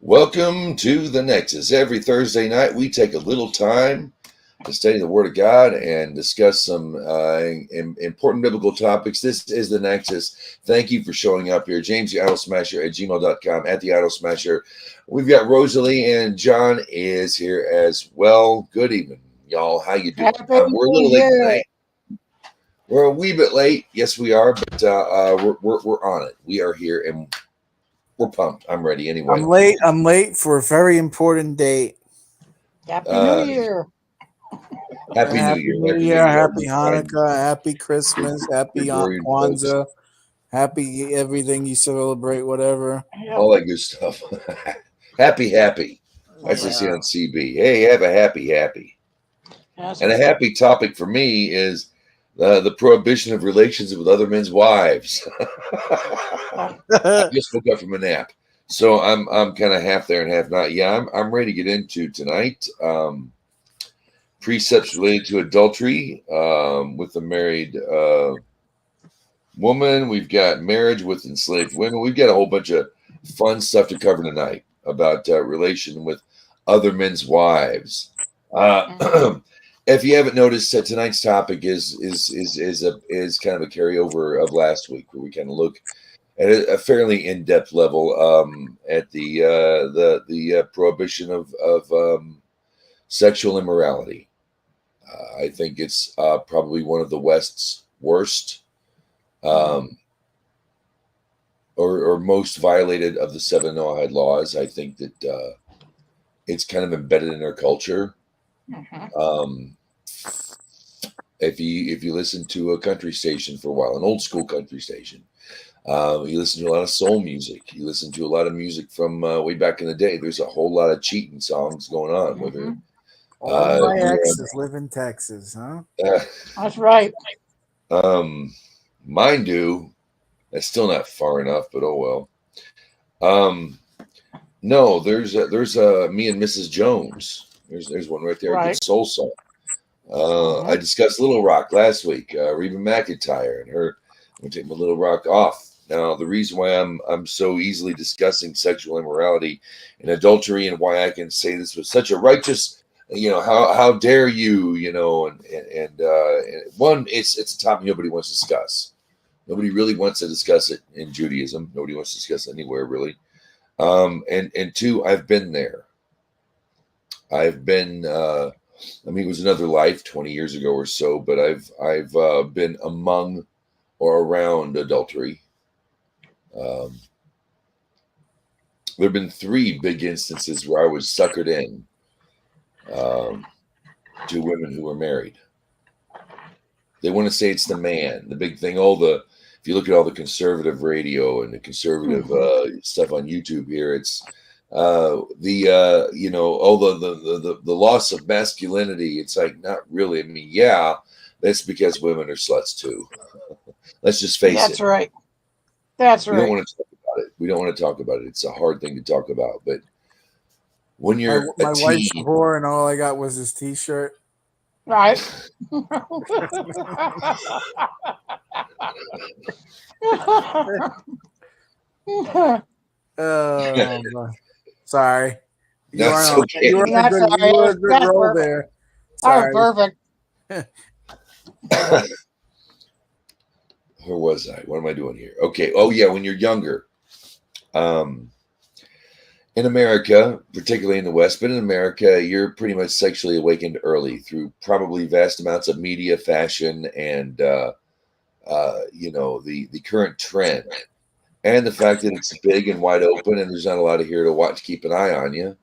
Welcome to the Nexus. Every Thursday night, we take a little time to study the Word of God and discuss some important biblical topics. This is the Nexus. Thank you for showing up here. James, the Idol Smasher at gmail.com, at the Idol Smasher. We've got Rosalie and John is here as well. Good evening, y'all. How you doing? We're a little late tonight. We're a wee bit late. Yes, we are, but we're on it. We are here and we're pumped. I'm ready anyway. I'm late for a very important date. Happy New Year. Happy New Year. Happy Hanukkah. Happy Christmas. Happy Kwanzaa. Happy everything you celebrate, whatever. All that good stuff. Happy. That's what I see on CB. Hey, have a happy. And a happy topic for me is the prohibition of relations with other men's wives. I just woke up from a nap, so I'm kind of half there and half not. Yeah, I'm ready to get into tonight. Precepts related to adultery with a married woman. We've got marriage with enslaved women. We've got a whole bunch of fun stuff to cover tonight about relation with other men's wives. If you haven't noticed, tonight's topic is kind of a carryover of last week, where we kind of look at a fairly in-depth level at the prohibition of sexual immorality. I think it's probably one of the West's worst or most violated of the 7 Noahide laws. I think that it's kind of embedded in our culture. If you listen to a country station for a while, an old school country station, you listen to a lot of soul music. You listen to a lot of music from way back in the day. There's a whole lot of cheating songs going on. Whether all my exes live in Texas, huh? That's right. Mine do. That's still not far enough, but oh well. No, there's me and Mrs. Jones. There's one right there. Right. A good soul song. I discussed Little Rock last week. Reba McEntire and her. I'm gonna take my Little Rock off. Now, the reason why I'm so easily discussing sexual immorality and adultery, and why I can say this with such a righteous, how dare you, and one, it's a topic nobody wants to discuss. Nobody really wants to discuss it in Judaism. Nobody wants to discuss it anywhere really. And two, I've been there. I've been, it was another life 20 years ago or so, but I've been among or around adultery. There have been 3 big instances where I was suckered in to women who were married. They want to say it's the man, the big thing. If you look at all the conservative radio and the conservative stuff on YouTube here, it's the loss of masculinity. It's like, not really. I mean, yeah, that's because women are sluts too. Let's just face it. That's right. That's right. We don't want to talk about it. We don't want to talk about it. It's a hard thing to talk about. But when you're my wife's a whore and all I got was his T-shirt. Right. Sorry. You were in a good role there. Sorry. Oh, perfect. Where was I? What am I doing here? Okay. Oh, yeah. When you're younger, in America, particularly in the West, but in America, you're pretty much sexually awakened early through probably vast amounts of media, fashion, and the current trend. And the fact that it's big and wide open, and there's not a lot of here to watch, keep an eye on you.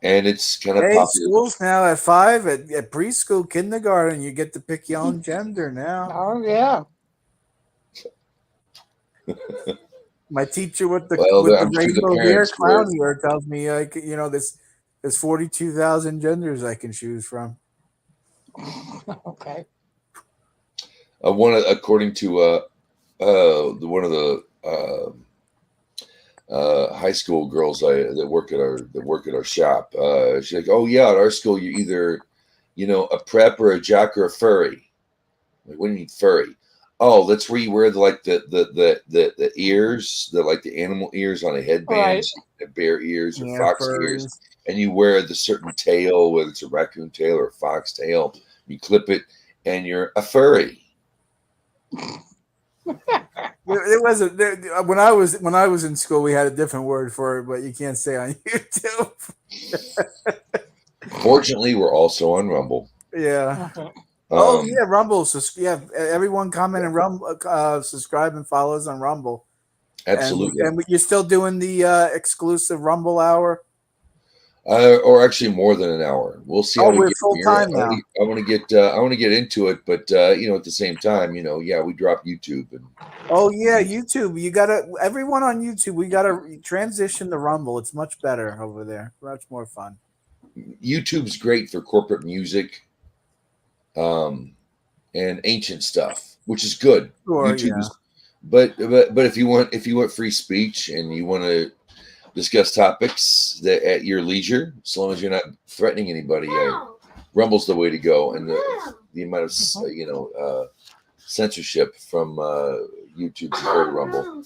And it's kind of popular. Schools now at 5, at preschool, kindergarten, you get to pick your own gender now. Oh yeah. My teacher with the rainbow hair clown ear tells me, there's 42,000 genders I can choose from. Okay. According to one of the high school girls that work at our shop, she's like, "Oh yeah, at our school you're either, a prep or a jock or a furry." Like, what do you mean furry? Oh, that's where you wear the ears, the animal ears on a headband, bear ears or fox ears, and you wear the certain tail, whether it's a raccoon tail or a fox tail. You clip it, and you're a furry. It wasn't when I was in school. We had a different word for it, but you can't say on YouTube. Fortunately, we're also on Rumble. Yeah. Oh yeah, Rumble. So yeah, everyone comment and Rumble, subscribe and follow us on Rumble. Absolutely. And you're still doing the exclusive Rumble hour. Or actually more than an hour. We'll see. Oh, we're full time now. I want to get into it, but at the same time, we drop YouTube. Oh yeah, YouTube. You gotta everyone on YouTube. We gotta transition to Rumble. It's much better over there. Much more fun. YouTube's great for corporate music, and ancient stuff, which is good. Sure, YouTube is, but if you want free speech and you want to discuss topics that at your leisure, as long as you're not threatening anybody, Rumble's the way to go. And the amount of censorship from YouTube is very Rumble.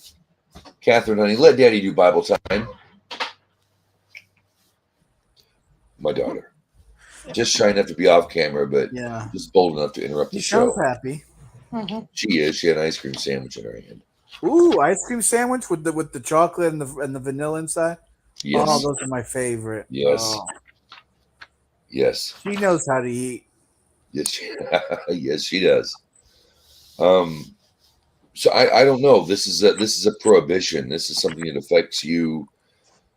Catherine, honey, let Daddy do Bible time. My daughter, just shy enough to be off camera, but just bold enough to interrupt the show. Sounds happy. She is. She had an ice cream sandwich in her hand. Ooh, ice cream sandwich with the chocolate and the vanilla inside. Yes. Oh, those are my favorite. Yes. Oh. Yes. She knows how to eat. Yes. Yes, she does. So I don't know. This is a prohibition. This is something that affects you,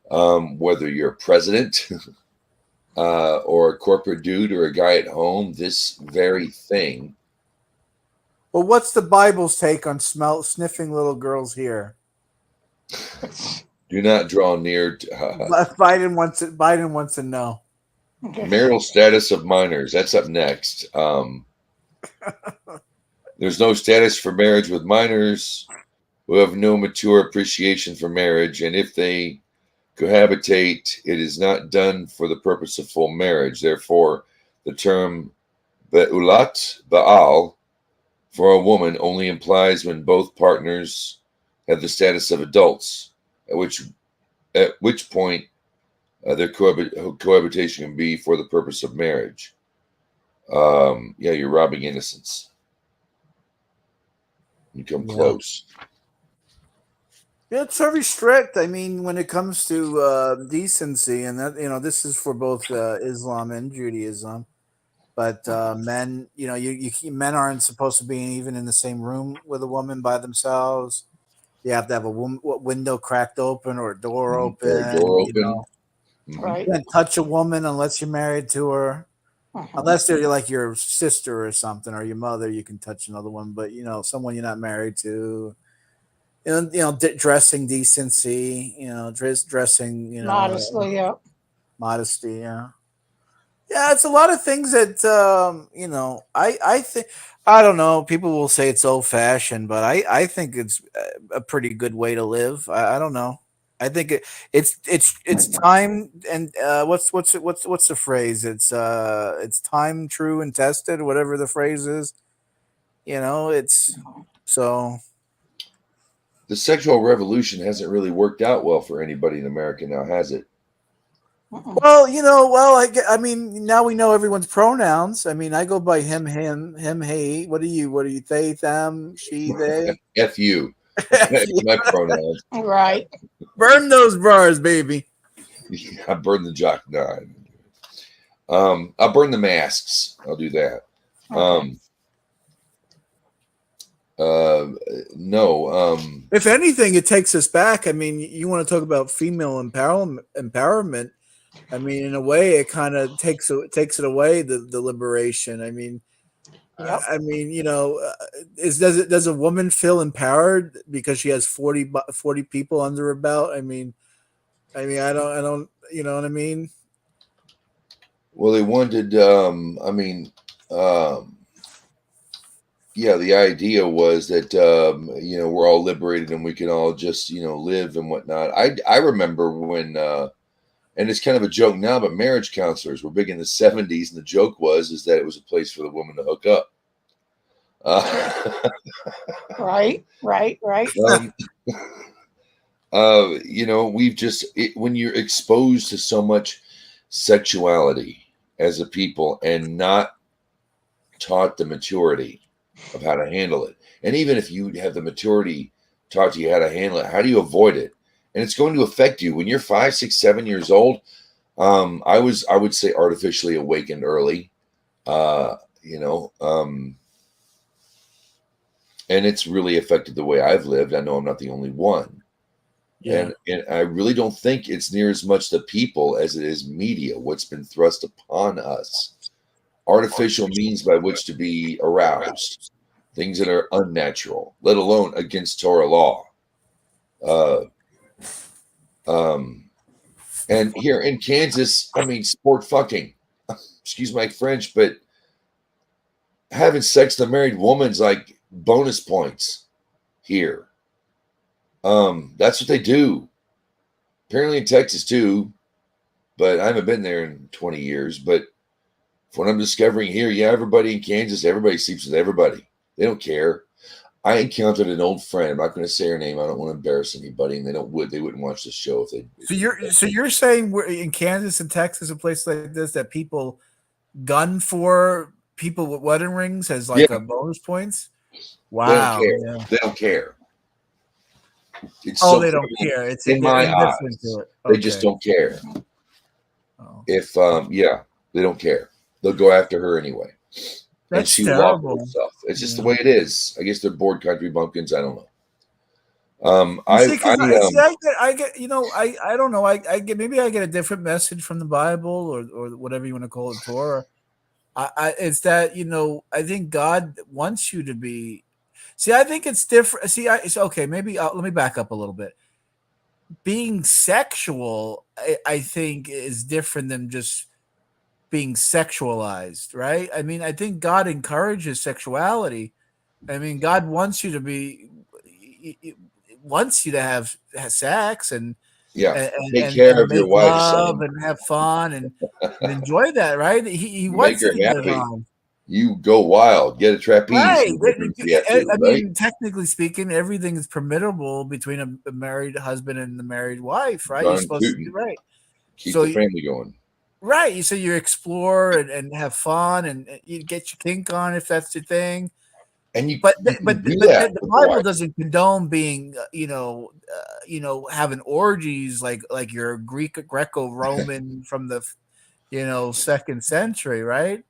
whether you're a president, or a corporate dude, or a guy at home. This very thing. Well, what's the Bible's take on sniffing little girls' here? Do not draw near. Biden wants to know. Marital status of minors. That's up next. There's no status for marriage with minors who have no mature appreciation for marriage, and if they cohabitate, it is not done for the purpose of full marriage. Therefore, the term be'ulat ba'al for a woman only implies when both partners have the status of adults, at which point their cohabitation can be for the purpose of marriage. You're robbing innocence. You come close. Yeah, it's very strict. I mean, when it comes to decency, and that this is for both Islam and Judaism. But men, men aren't supposed to be even in the same room with a woman by themselves. You have to have a window cracked open or a door open. Right. You can't touch a woman unless you're married to her. Unless they're like your sister or something, or your mother, you can touch another one. But someone you're not married to. Dressing decency. Dressing. Modestly, yeah. Modesty, yeah. Yeah, it's a lot of things that I think. I don't know. People will say it's old fashioned, but I think it's a pretty good way to live. I don't know. I think it's time, and what's the phrase? It's time, true, and tested, whatever the phrase is. It's so. The sexual revolution hasn't really worked out well for anybody in America now, has it? Well, I mean, now we know everyone's pronouns. I mean, I go by him, hey. What are you? They, them, she, they. F you. That's my pronouns. Right. Burn those bars, baby. I burn the jock. No, I'll burn the masks. I'll do that. No. If anything, it takes us back. I mean, you want to talk about female empowerment. I mean, in a way, it kind of takes it away, the liberation. I mean, Yep. I mean, does a woman feel empowered because she has 40 people under her belt? I mean, I don't, you know what I mean? Well, they wanted, the idea was that, we're all liberated and we can all just, live and whatnot. I remember when, and it's kind of a joke now, but marriage counselors were big in the 70s. And the joke is that it was a place for the woman to hook up. Right. We've when you're exposed to so much sexuality as a people and not taught the maturity of how to handle it, and even if you have the maturity taught to you how to handle it, how do you avoid it? And it's going to affect you when you're 5, 6, 7 years old. I would say artificially awakened early, and it's really affected the way I've lived. I know I'm not the only one. Yeah. And I really don't think it's near as much the people as it is media, what's been thrust upon us. Artificial means by which to be aroused, things that are unnatural, let alone against Torah law. And here in Kansas, sport fucking, excuse my French, but having sex with a married woman's like bonus points here. That's what they do. Apparently in Texas too, but I haven't been there in 20 years. But from what I'm discovering here, everybody in Kansas, everybody sleeps with everybody. They don't care. I encountered an old friend. I'm not going to say her name. I don't want to embarrass anybody, and they wouldn't watch the show if they. So you're saying we're in Kansas and Texas, a place like this, that people gun for people with wedding rings as like a bonus points? Wow. They don't care. They don't care. It's in my eyes. To it. Okay. They just don't care. Oh. If they don't care. They'll go after her anyway. That's terrible. It's just the way it is. I guess they're bored country bumpkins. I don't know. I don't know. I get a different message from the Bible or whatever you want to call it, Torah. It's that I think God wants you to be. See, I think it's different. See, it's okay. Maybe let me back up a little bit. Being sexual, I think, is different than just being sexualized, right? I think God encourages sexuality. God wants you to be. Wants you to have sex and take care of your wife, son, and have fun and enjoy that, right? He wants you to get on. You go wild, get a trapeze. Right? Technically speaking, everything is permissible between a married husband and the married wife, right? You're supposed to be right. Keep the family going. Right. So you explore and have fun and you get your kink on if that's your thing. And but the Bible doesn't condone being, having orgies like your Greco-Roman from the, 2nd century, right?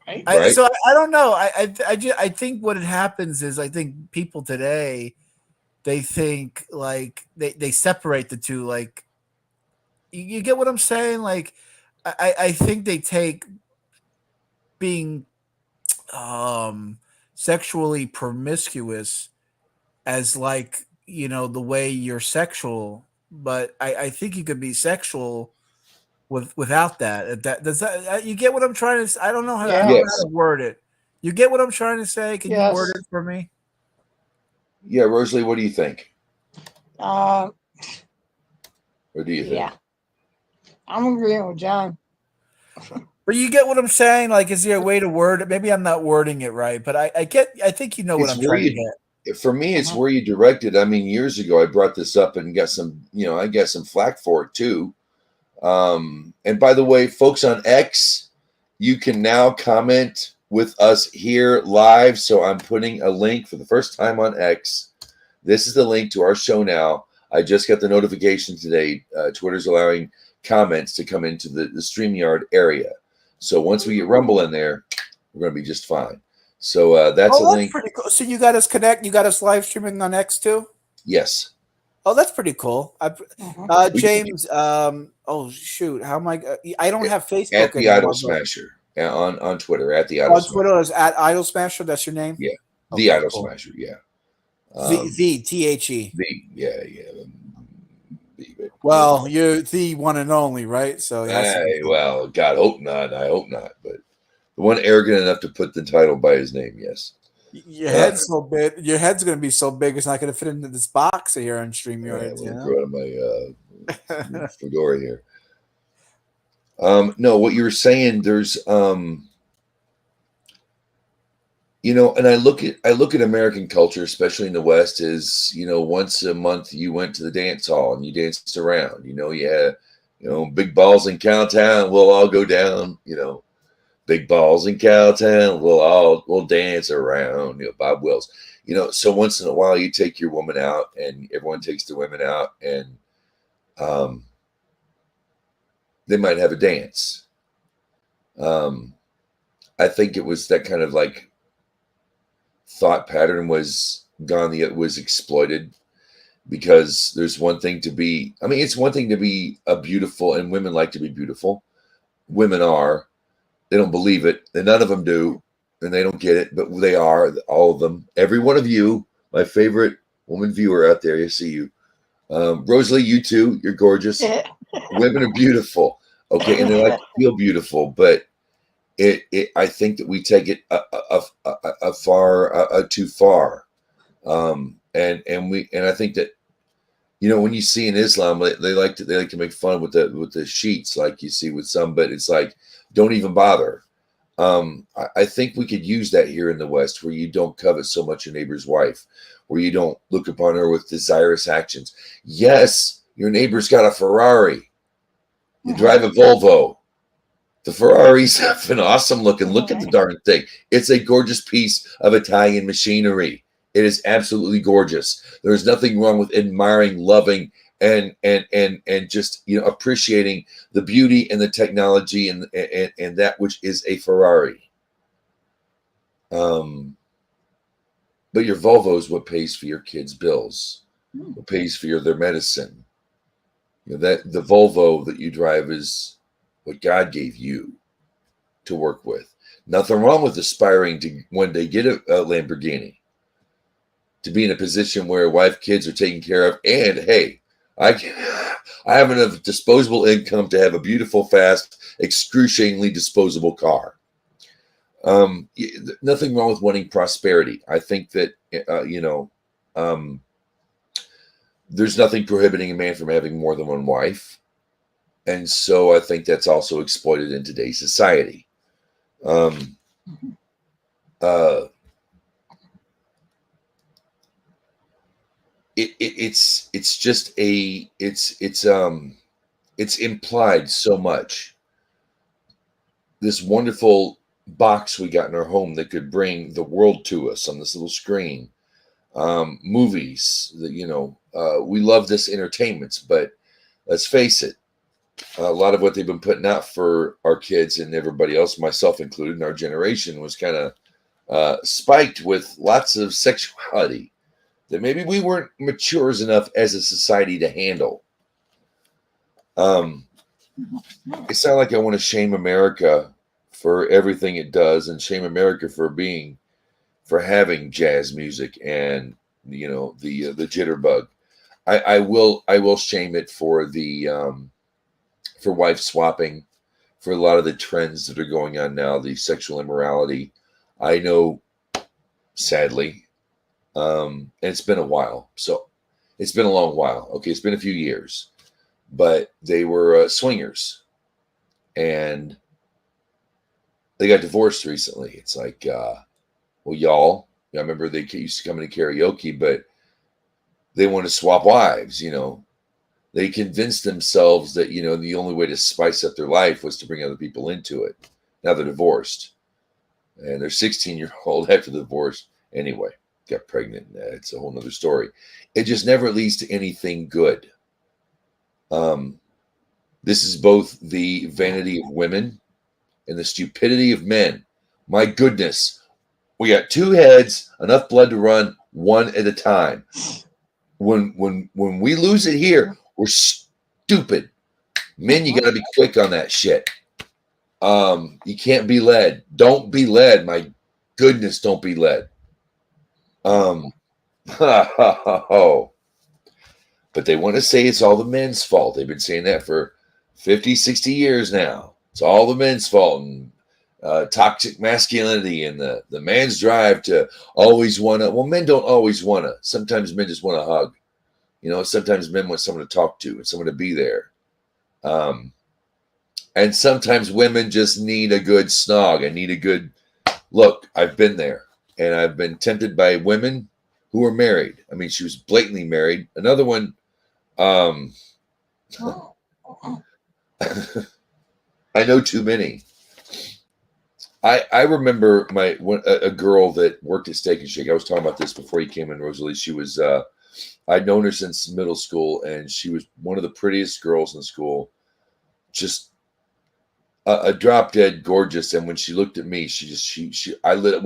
Right. So I don't know. I think what happens is I think people today, they think like they separate the two. Like, you get what I'm saying? Like, I think they take being sexually promiscuous as like, the way you're sexual, but I think you could be sexual without that. Does that you get what I'm trying to say? I don't know how to word it. You get what I'm trying to say? Can you word it for me? Yeah, Rosalie, what do you think? What do you think? Yeah, I'm agreeing with John. But you get what I'm saying? Like, is there a way to word it? Maybe I'm not wording it right, but I think you know what I'm trying to get. For me, it's where you directed. Years ago, I brought this up and got some, I got some flack for it too. And by the way, folks on X, you can now comment with us here live. So I'm putting a link for the first time on X. This is the link to our show now. I just got the notification today. Twitter's allowing comments to come into the StreamYard area. So once we get Rumble in there, we're going to be just fine. So that's a link. Pretty cool. So you got us you got us live streaming on X too? Yes. Oh, that's pretty cool. James, oh shoot, how am I don't have Facebook at the Idol Smasher on Twitter at the Idol Smasher. Twitter is at Idol Smasher. That's your name. Yeah, the Idol Smasher. Yeah. The yeah. Well, you're the one and only, right? So well, God, hope not. I hope not. But the one arrogant enough to put the title by his name, yes. Your head's so big. Your head's going to be so big, it's not going to fit into this box here on StreamYard. Go out of my fedora here. No, what you were saying, there's And I look at American culture, especially in the West, is, once a month you went to the dance hall and you danced around. You had, big balls in Cowtown, we'll all go down. Big balls in Cowtown, we'll dance around. Bob Wills. So once in a while you take your woman out, and everyone takes the women out, and they might have a dance. I think it was that kind of like thought pattern was gone. It was exploited, because there's one thing to be, it's one thing to be a beautiful, and women like to be beautiful. Women are, they don't believe it, and none of them do, and they don't get it, but they are, all of them, every one of you, my favorite woman viewer out there, I see you. Rosalie, you too, you're gorgeous. Women are beautiful, okay, and they like to feel beautiful, but I think that we take it too far, and I think that, when you see in Islam, they like to make fun with the sheets, like you see with some, but it's like, don't even bother. I think we could use that here in the West, where you don't covet so much your neighbor's wife, where you don't look upon her with desirous actions. Yes, your neighbor's got a Ferrari. You drive a Volvo. The Ferrari's an awesome looking. Look at the darn thing. It's a gorgeous piece of Italian machinery. It is absolutely gorgeous. There's nothing wrong with admiring, loving, and just appreciating the beauty and the technology and that which is a Ferrari. But your Volvo is what pays for your kids' bills, what pays for their medicine. That the Volvo that you drive is what God gave you to work with. Nothing wrong with aspiring to one day get a Lamborghini, to be in a position where wife, kids are taken care of, and hey, I have enough disposable income to have a beautiful, fast, excruciatingly disposable car. Nothing wrong with wanting prosperity. I think that there's nothing prohibiting a man from having more than one wife. And so I think that's also exploited in today's society. It's implied so much. This wonderful box we got in our home that could bring the world to us on this little screen. Movies that, we love this entertainment, but let's face it, a lot of what they've been putting out for our kids and everybody else, myself included, in our generation, was kind of spiked with lots of sexuality that maybe we weren't mature enough as a society to handle. It's not like I want to shame America for everything it does, and shame America for having jazz music and the jitterbug. I will shame it for for wife swapping, for a lot of the trends that are going on now, the sexual immorality. I know, sadly, and it's been a while. So it's been a long while. Okay, it's been a few years, but they were swingers, and they got divorced recently. It's like, well, y'all, I remember they used to come into karaoke, but they want to swap wives, They convinced themselves that, the only way to spice up their life was to bring other people into it. Now they're divorced, and they're 16-year-old after the divorce. Anyway, got pregnant. It's a whole nother story. It just never leads to anything good. This is both the vanity of women and the stupidity of men. My goodness, we got two heads, enough blood to run one at a time. When we lose it here, we're stupid. Men, you got to be quick on that shit. You can't be led. Don't be led. My goodness, don't be led. But they want to say it's all the men's fault. They've been saying that for 50, 60 years now. It's all the men's fault, and toxic masculinity and the man's drive to always want to. Well, men don't always want to. Sometimes men just want a hug. Sometimes men want someone to talk to and someone to be there. And sometimes women just need a good snog and need a good look. I've been there. and I've been tempted by women who are married. I mean, she was blatantly married. Another one, I know too many. I remember a girl that worked at Steak and Shake. I was talking about this before you came in, Rosalie. She was I'd known her since middle school, and she was one of the prettiest girls in school. Just a drop dead gorgeous. And when she looked at me, I lit up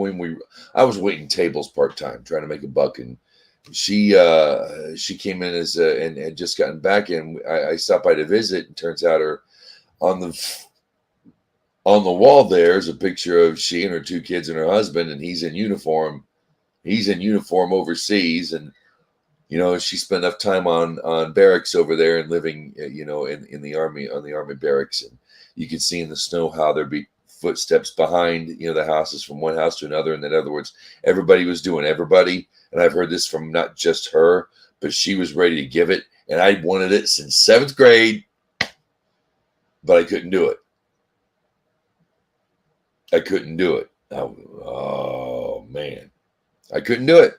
I was waiting tables part time, trying to make a buck, and she came in as and had just gotten back, and I stopped by to visit, and turns out on the wall there is a picture of she and her 2 kids and her husband, and he's in uniform. He's in uniform overseas, and she spent enough time on barracks over there and living, in the army, on the army barracks, and you could see in the snow how there'd be footsteps behind, the houses from one house to another. And in other words, everybody was doing everybody. And I've heard this from not just her, but she was ready to give it. And I wanted it since 7th grade, but I couldn't do it. I couldn't do it. Oh man. I couldn't do it.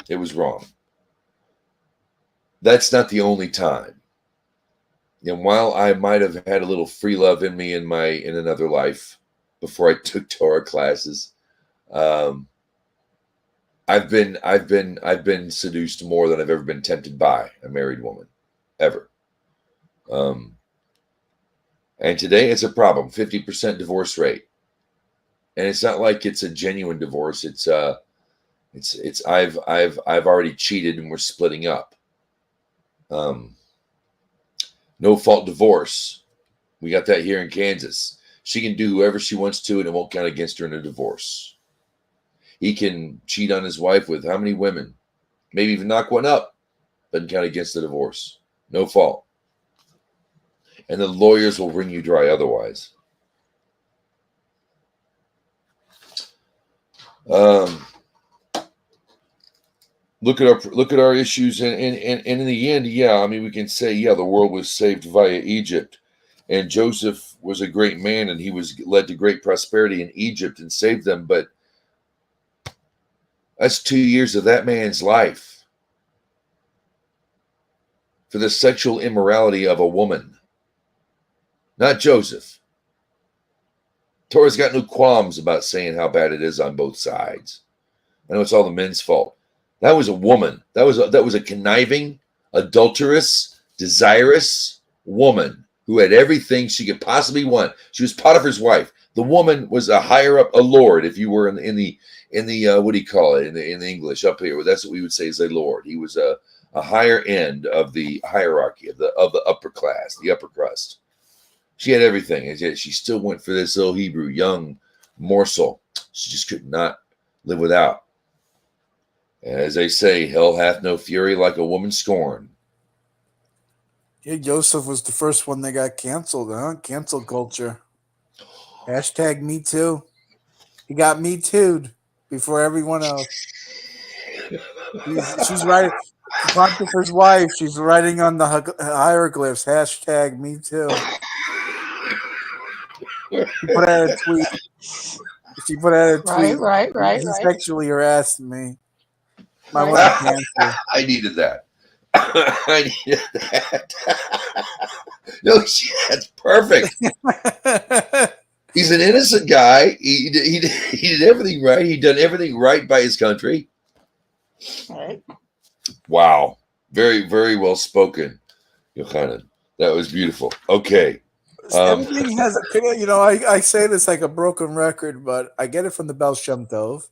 It was wrong. That's not the only time. And while I might have had a little free love in me in another life before I took Torah classes, I've been seduced more than I've ever been tempted by a married woman, ever. And today it's a problem. 50% divorce rate, and it's not like it's a genuine divorce. It's I've already cheated and we're splitting up. No fault divorce. We got that here in Kansas. She can do whoever she wants to, and it won't count against her in a divorce. He can cheat on his wife with how many women? Maybe even knock one up. Doesn't count against the divorce. No fault. And the lawyers will wring you dry otherwise. Look at our issues, and in the end, I mean, we can say, the world was saved via Egypt, and Joseph was a great man, and he was led to great prosperity in Egypt and saved them. But that's 2 years of that man's life for the sexual immorality of a woman, not Joseph. Torah's got no qualms about saying how bad it is on both sides. I know it's all the men's fault. That was a woman. That was a conniving, adulterous, desirous woman who had everything she could possibly want. She was Potiphar's wife. The woman was a higher up, a lord, if you were in the what do you call it in the English up here? That's what we would say is a lord. He was a higher end of the hierarchy of the upper class, the upper crust. She had everything, and yet she still went for this little Hebrew young morsel. She just could not live without. And as they say, hell hath no fury like a woman scorned. Yeah, Joseph was the first one that got canceled, huh? Cancel culture. Hashtag me too. He got me too'd before everyone else. She's writing, Potiphar's wife, she's writing on the hieroglyphs, hashtag me too. She put out a tweet. Right. He sexually harassed me. My wife cancer. I needed that. I needed that. No, that's perfect. He's an innocent guy. He did everything right. He done everything right by his country. Right. Wow. Very, very well spoken, Yochanan. That was beautiful. Okay. Everything has, I say this like a broken record, but I get it from the Baal Shem Tov.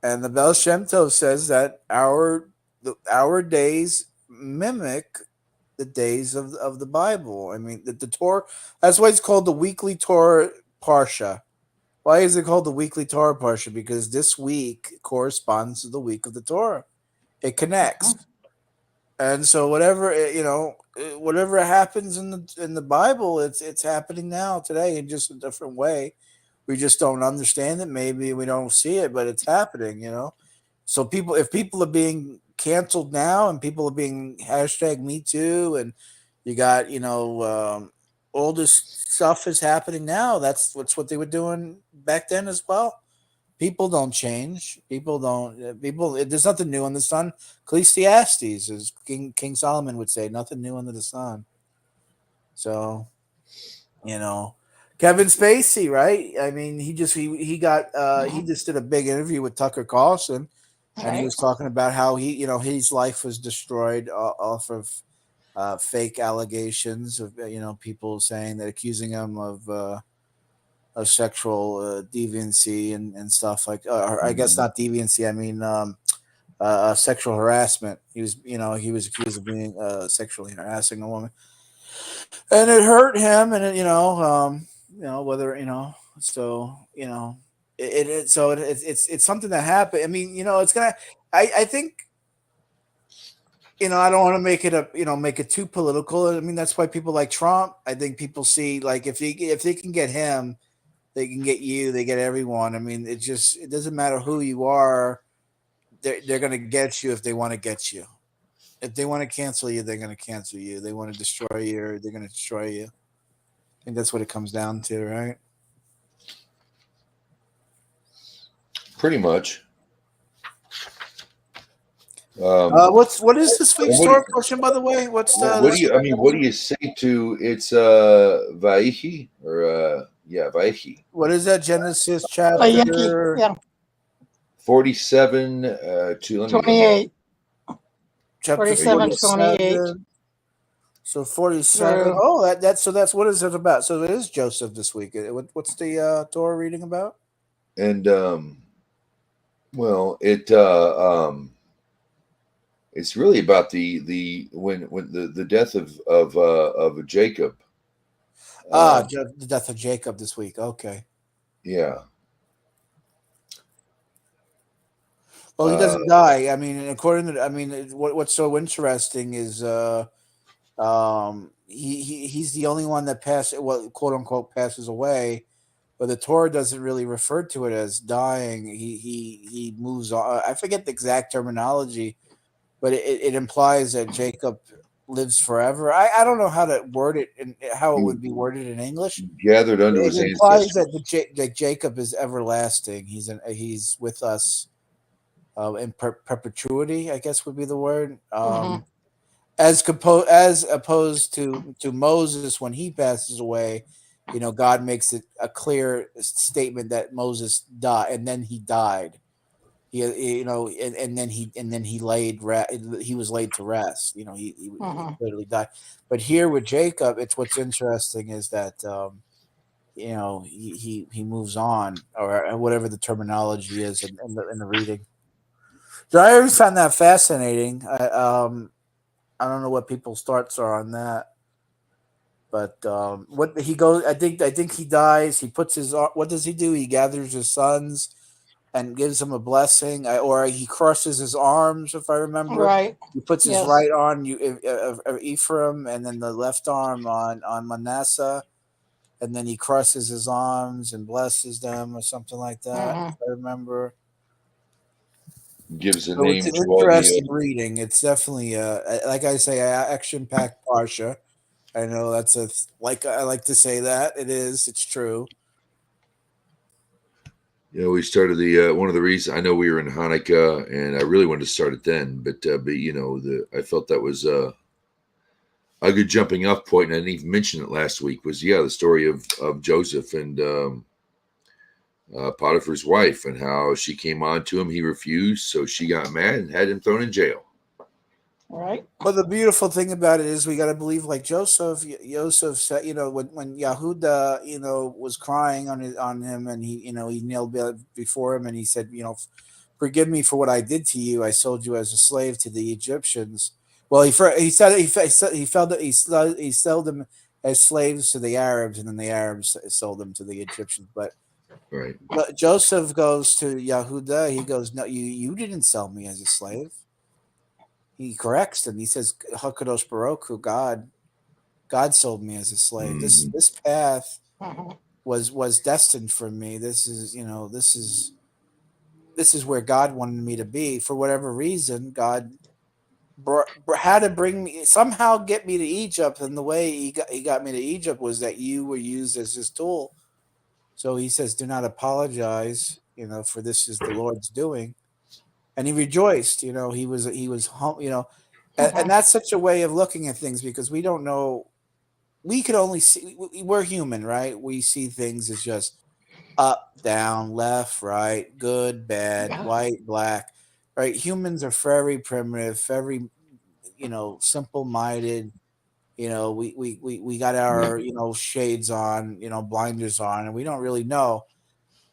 And the Baal Shem Tov says that our days mimic the days of the Bible. I mean, the Torah, that's why it's called the weekly Torah Parsha. Why is it called the weekly Torah Parsha? Because this week corresponds to the week of the Torah. It connects. And so whatever happens in the Bible, it's happening now today in just a different way. We just don't understand it. Maybe we don't see it, but it's happening, So if people are being canceled now and people are being hashtag me too, and you got, all this stuff is happening now. That's what they were doing back then as well. People don't change. People don't. People. There's nothing new under the sun. Ecclesiastes, as King Solomon would say, nothing new under the sun. So, Kevin Spacey, right? I mean, he just did a big interview with Tucker Carlson, and he was talking about how his life was destroyed off of fake allegations of people saying that accusing him of sexual deviancy and stuff like, or I guess not deviancy. I mean, sexual harassment. He was accused of being sexually harassing a woman, and it hurt him. And whether it's something that happened. I mean, it's gonna. I think. I don't want to make it too political. I mean, that's why people like Trump. I think people see, like, if they can get him, they can get you. They get everyone. I mean, it doesn't matter who you are. They're going to get you if they want to get you. If they want to cancel you, they're going to cancel you. They want to destroy you, or they're going to destroy you. I think that's what it comes down to, right? Pretty much. What is this week's Torah portion, by the way? What do you say to it's Vaihi or Vaihi? What is that? Genesis chapter 47 to 28. Chapter 47:28. So 47. Oh, that's what is it about? So it is Joseph this week. What's the Torah reading about? And it's really about the death of Jacob. The death of Jacob this week. Okay. Yeah. Well, he doesn't die. I mean, what's so interesting is he's the only one that quote unquote passes away, but the Torah doesn't really refer to it as dying. He moves on. I forget the exact terminology, but it implies that Jacob lives forever. I don't know how to word it and how it would be worded in English. Gathered under his ancestors. It implies that Jacob is everlasting. He's with us in perpetuity, I guess would be the word. As opposed to Moses when he passes away, God makes it a clear statement that Moses died, and then he died. He was laid to rest. He literally died. But here with Jacob, what's interesting is that he moves on, or whatever the terminology is in the reading. So I always found that fascinating. I don't know what people's thoughts are on that, but what he goes, I think he dies. He puts what does he do? He gathers his sons and gives them a blessing, or he crosses his arms, if I remember. Right. He puts his right arm of Ephraim, and then the left arm on Manasseh, and then he crosses his arms and blesses them, or something like that. If I remember. Gives a name. It's an interesting reading. It's definitely like I say, action-packed parsha. I know that's I like to say that it is. It's true. We started one of the reasons. I know we were in Hanukkah, and I really wanted to start it then, but I felt that was a good jumping off point, and I didn't even mention it last week. Was the story of Joseph and Potiphar's wife, and how she came on to him. He refused, so she got mad and had him thrown in jail. Right. But the beautiful thing about it is we got to believe, like Joseph said, when Yahuda, was crying on him, and he knelt before him, and he said, forgive me for what I did to you. I sold you as a slave to the Egyptians. Well, he sold them as slaves to the Arabs, and then the Arabs sold them to the Egyptians. But right. But Joseph goes to Yahuda. He goes, no, you didn't sell me as a slave. He corrects him. He says, Hakadosh Baruch Hu, God sold me as a slave. Mm-hmm. This path was destined for me. This is where God wanted me to be. For whatever reason, God had to bring me, somehow get me to Egypt. And the way he got me to Egypt was that you were used as his tool. So he says, do not apologize. for this is the Lord's doing, and he rejoiced. He was and that's such a way of looking at things because we don't know. We could only see. We're human, right? We see things as just up, down, left, right, good, bad, white, black, right? Humans are very primitive, very, simple minded. We got our, shades on, blinders on, and we don't really know.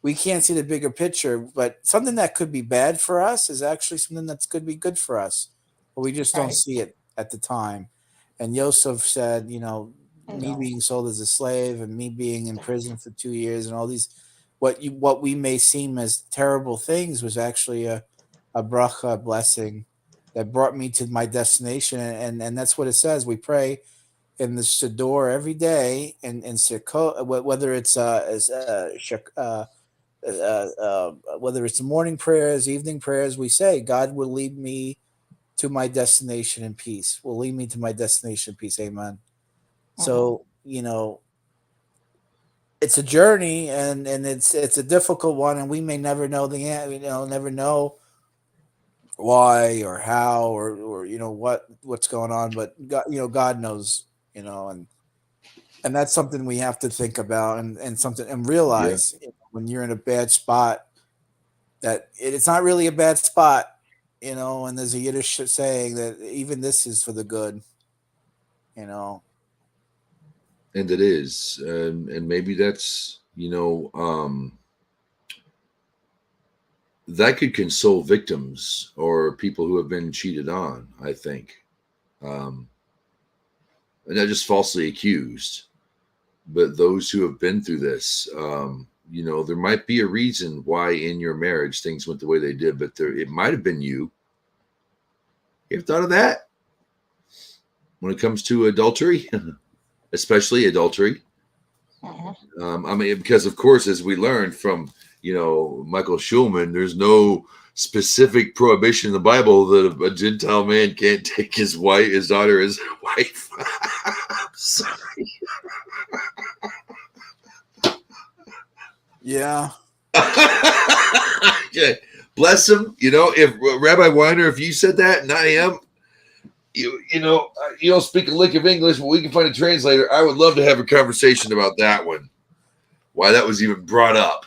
We can't see the bigger picture, but something that could be bad for us is actually something that could be good for us, but we just don't see it at the time. And Yosef said, me being sold as a slave and me being in prison for 2 years and all these what we may seem as terrible things was actually a bracha, a blessing that brought me to my destination. And that's what it says. We pray in the Siddur every day in Sukkot, whether it's whether it's morning prayers, evening prayers, we say, God will lead me to my destination in peace. Will lead me to my destination in peace. Amen. So, it's a journey and it's a difficult one, and we may never know never know why or how or what's going on, but God knows, and that's something we have to think about and something and realize when you're in a bad spot that it's not really a bad spot, and there's a Yiddish saying that even this is for the good, And it is, and maybe that's that could console victims or people who have been cheated on. I think, and not just falsely accused, but those who have been through this. There might be a reason why in your marriage things went the way they did, but it might have been you. You ever thought of that when it comes to adultery? Especially adultery. Because of course, as we learned from Michael Schulman, there's no specific prohibition in the Bible that a Gentile man can't take his daughter as a wife. Sorry. Yeah. Okay. Bless him. If Rabbi Weiner, if you said that and I am, you don't speak a lick of English, but we can find a translator. I would love to have a conversation about that one. Why that was even brought up.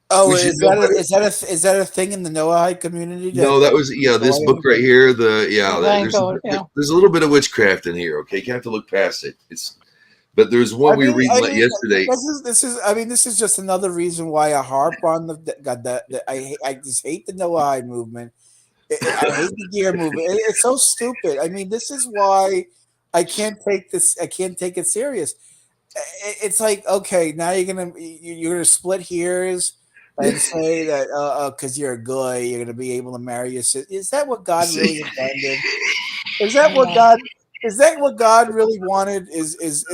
Oh, is that a thing in the Noahide community? No, that was this book right here. There's a little bit of witchcraft in here. Okay, you have to look past it. But there's one we read yesterday. This is just another reason why I harp on I just hate the Noahide movement. I hate the gear movement. It's so stupid. This is why I can't take this. I can't take it serious. It's like, okay, now you're gonna split hairs and say that because you're a guy, you're gonna be able to marry your sister. Is that what God really intended? Is that what God really wanted? Is this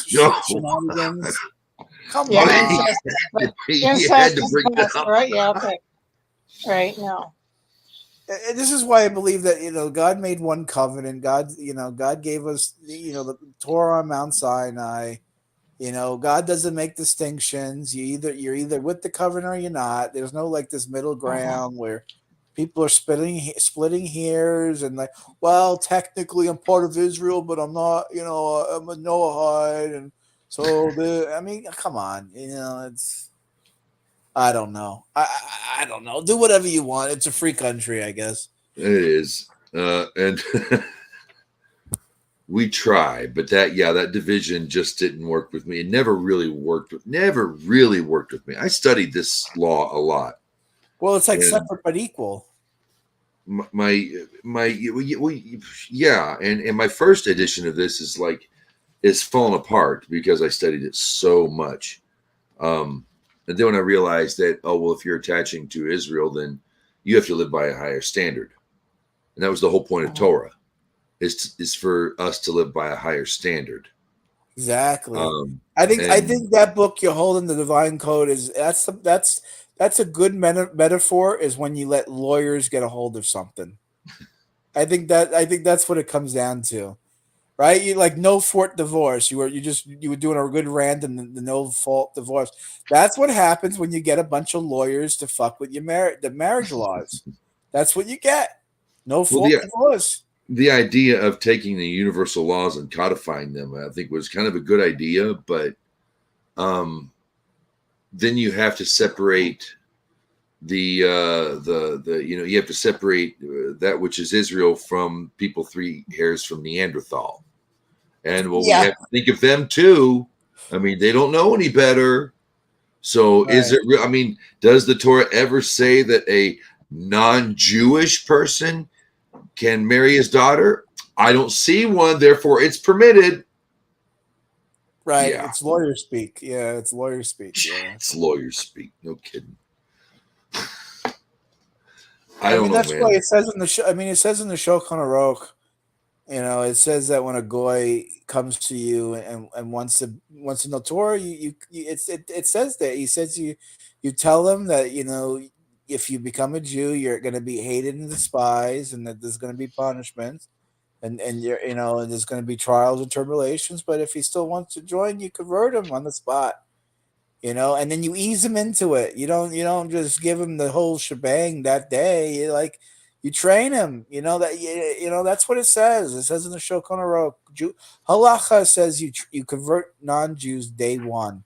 shenanigans? Come on. He had to bring that up. Right? Yeah. Okay. Right. No. This is why I believe that God made one covenant. God gave us the Torah on Mount Sinai. God doesn't make distinctions. You're either with the covenant or you're not. There's no this middle ground where people are splitting hairs and well, technically I'm part of Israel, but I'm not. I'm a Noahide, and so come on. It's. I don't know. I don't know. Do whatever you want. It's a free country, I guess. It is. And we try, but that division just didn't work with me. It never really worked with me. I studied this law a lot. Well, it's separate but equal. And my first edition of this is falling apart because I studied it so much. And then when I realized that, if you're attaching to Israel, then you have to live by a higher standard. And that was the whole point of Torah, is for us to live by a higher standard. Exactly. I think that book you hold in the Divine Code that's a good metaphor, is when you let lawyers get a hold of something. I think that's what it comes down to. right? You like no fault divorce. You were doing a good rant and the no fault divorce. That's what happens when you get a bunch of lawyers to fuck with your the marriage laws. That's what you get. No Well, fault divorce. the idea of taking the universal laws and codifying them, I think, was kind of a good idea, but then you have to separate the you have to separate that which is Israel from people 3 hairs from Neanderthal, and we have to think of them too. I mean, they don't know any better. So is it real? I mean, does the Torah ever say that a non-Jewish person can marry his daughter? I don't see one, therefore it's permitted. Right. Yeah. It's lawyer speak. Yeah, it's lawyer speak. Yeah. It's lawyer speak. No kidding. I don't know, that's man. why it says in the show. I mean, it says in the Shulchan Aruch, it says that when a goy comes to you and wants to know Torah, it says that he says you tell them that if you become a Jew, you're going to be hated and despised, and that there's going to be punishment, and you're and there's going to be trials and tribulations. But if he still wants to join, you convert him on the spot. And then you ease him into it. You don't just give him the whole shebang that day. You train him. That's what it says. It says in the Shulchan Aruch, halacha says you convert non-Jews day one.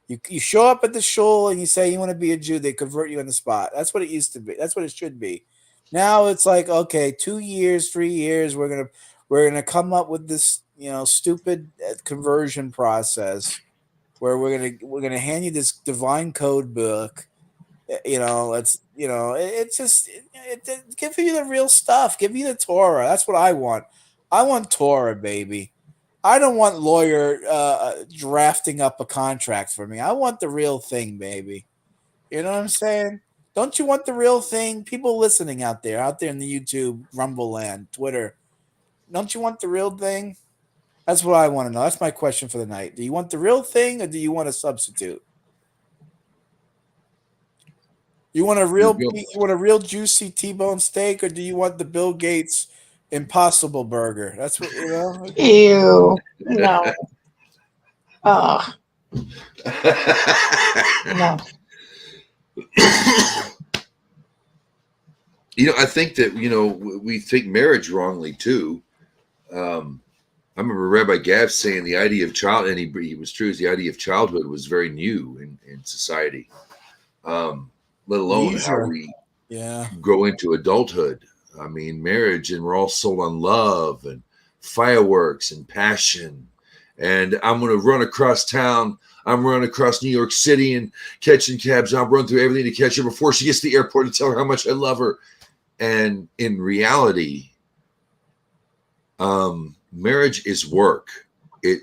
You show up at the shul and you say you want to be a Jew, they convert you on the spot. That's what it used to be. That's what it should be. Now it's like, okay, 2 years, 3 years, we're gonna come up with this stupid conversion process where we're gonna hand you this divine code book. It's just give you the real stuff. Give you the Torah. That's what I want. I want Torah, baby. I don't want lawyer drafting up a contract for me. I want the real thing, baby. You know what I'm saying? Don't you want the real thing? People listening out there in the YouTube, Rumble land, Twitter. Don't you want the real thing? That's what I want to know. That's my question for the night. Do you want the real thing or do you want a substitute? You want a real juicy T-bone steak or do you want the Bill Gates Impossible Burger? That's what Ew. No. No. I think that we think marriage wrongly too. I remember Rabbi Gav saying the idea of child, and he was true, is the idea of childhood was very new in society, let alone how we grow into adulthood. I mean, marriage, and we're all sold on love and fireworks and passion. And I'm going to run across town. I'm running across New York City and catching cabs. I'll run through everything to catch her before she gets to the airport and tell her how much I love her. And in reality, marriage is work.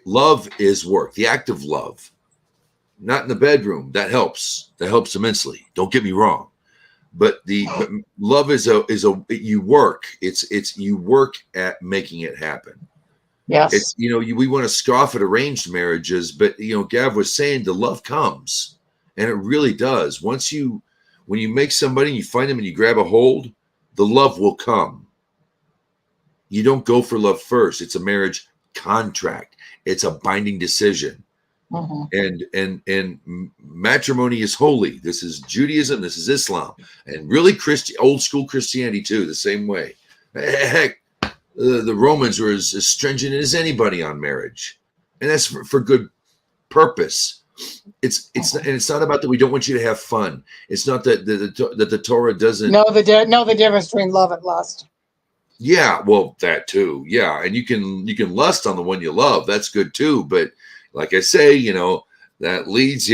Love is work. The act of love, not in the bedroom. That helps. That helps immensely. Don't get me wrong. But love is you work. It's you work at making it happen. Yes. It's we want to scoff at arranged marriages, but Gav was saying the love comes, and it really does. When you make somebody and you find them and you grab a hold, the love will come. You don't go for love first. It's a marriage contract. It's a binding decision. Mm-hmm. And matrimony is holy. This is Judaism. This is Islam, and really old school Christianity too. The same way. Heck, the Romans were as stringent as anybody on marriage, and that's for good purpose. It's not about that we don't want you to have fun. It's not that the Torah doesn't know the difference between love and lust. Yeah, well, that too. Yeah, and you can lust on the one you love. That's good too. But like I say, that leads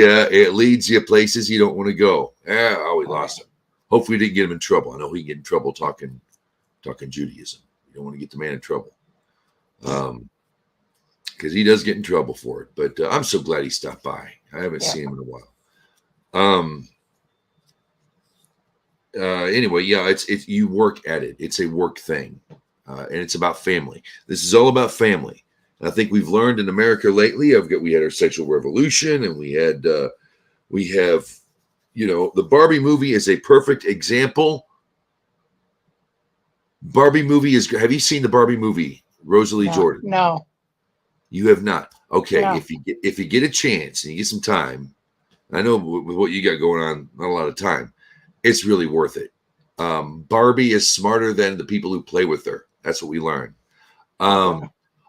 you places you don't want to go. We lost him. Hopefully, we didn't get him in trouble. I know he can get in trouble talking Judaism. You don't want to get the man in trouble, because he does get in trouble for it. But I'm so glad he stopped by. I haven't seen him in a while. Anyway, it's you work at it. It's a work thing, and it's about family. This is all about family. And I think we've learned in America lately. We had our sexual revolution, and we have the Barbie movie is a perfect example. Barbie movie is. Have you seen the Barbie movie, Rosalie No, Jordan? no. You have not. Okay, No. if you get a chance and you get some time, I know with what you got going on, not a lot of time. It's really worth it. Barbie is smarter than the people who play with her. That's what we learn.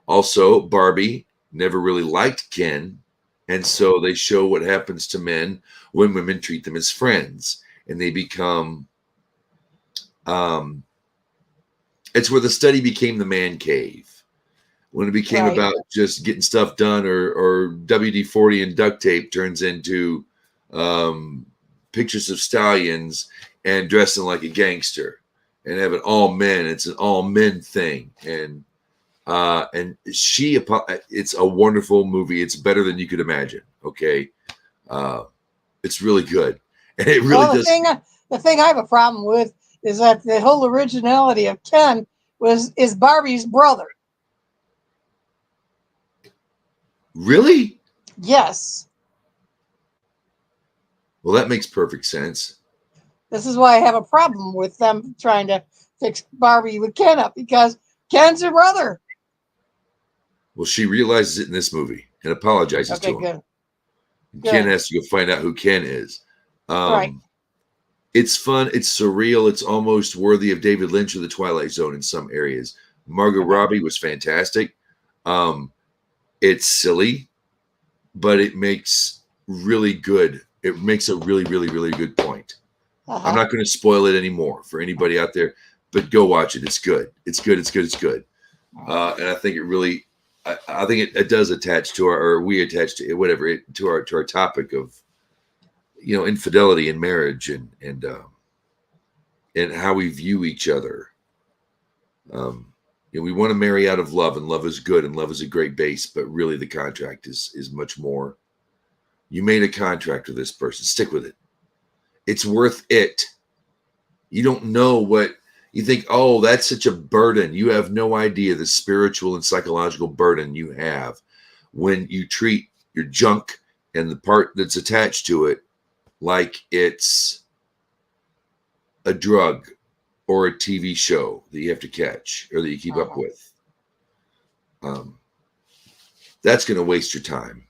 Also, Barbie never really liked Ken, and so they show what happens to men when women treat them as friends, and they become. It's where the study became the man cave. When it became about just getting stuff done, or WD-40 and duct tape turns into pictures of stallions and dressing like a gangster and having all men. It's an all men thing. And it's a wonderful movie. It's better than you could imagine. Okay. It's really good. And it really does. The thing I have a problem with is that the whole originality of Ken is Barbie's brother. Really? Yes. Well, that makes perfect sense. This is why I have a problem with them trying to fix Barbie with Ken up, because Ken's her brother. Well, she realizes it in this movie and apologizes to him. Good. Ken has to go find out who Ken is. Right. It's fun. It's surreal. It's almost worthy of David Lynch or The Twilight Zone in some areas. Margot Robbie was fantastic. It's silly, but it makes really good. It makes a really, really, really good point. I'm not going to spoil it anymore for anybody out there, but go watch it. It's good. It's good. It's good. It's good. And I think it really, I think it does attach to we attach to whatever to our topic of, infidelity in marriage and how we view each other. We want to marry out of love, and love is good, and love is a great base, but really the contract is much more. You made a contract with this person. Stick with it. It's worth it. You don't know what you think. Oh, that's such a burden. You have no idea the spiritual and psychological burden you have when you treat your junk and the part that's attached to it like it's a drug or a TV show that you have to catch or that you keep up with. That's going to waste your time.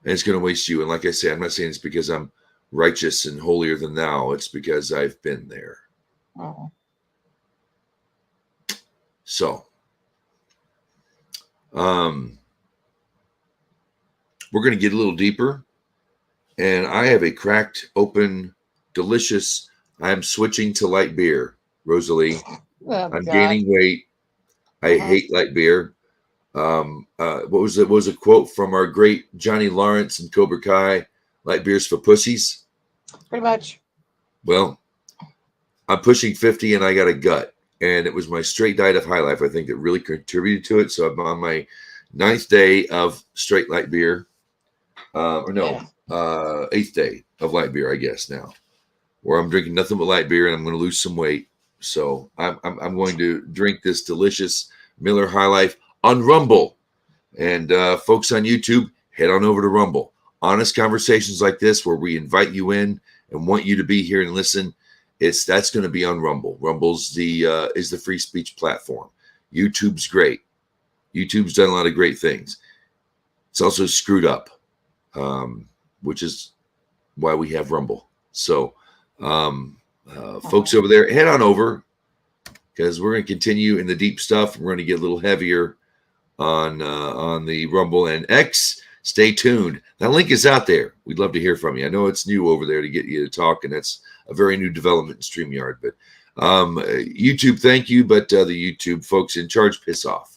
And it's going to waste you. And like I say, I'm not saying it's because I'm righteous and holier than thou. It's because I've been there. So, we're going to get a little deeper. And I have a cracked, open, delicious. I'm switching to light beer, Rosalie. I'm gaining weight. I hate light beer. What was a quote from our great Johnny Lawrence and Cobra Kai? Light beer's for pussies. Pretty much. Well, I'm pushing 50 and I got a gut. And it was my straight diet of High Life, I think, that really contributed to it. So I'm on my 9th day of straight light beer. 8th day of light beer, I guess now, where I'm drinking nothing but light beer and I'm going to lose some weight. So I'm going to drink this delicious Miller High Life on Rumble. And folks on YouTube, head on over to Rumble. Honest conversations like this where we invite you in and want you to be here and listen. That's going to be on Rumble. Rumble's is the free speech platform. YouTube's great. YouTube's done a lot of great things. It's also screwed up, which is why we have Rumble. So, folks over there, head on over because we're going to continue in the deep stuff. We're going to get a little heavier on the Rumble and X. Stay tuned. That link is out there. We'd love to hear from you. I know it's new over there to get you to talk, and that's a very new development in StreamYard. But YouTube, thank you. But the YouTube folks in charge, piss off.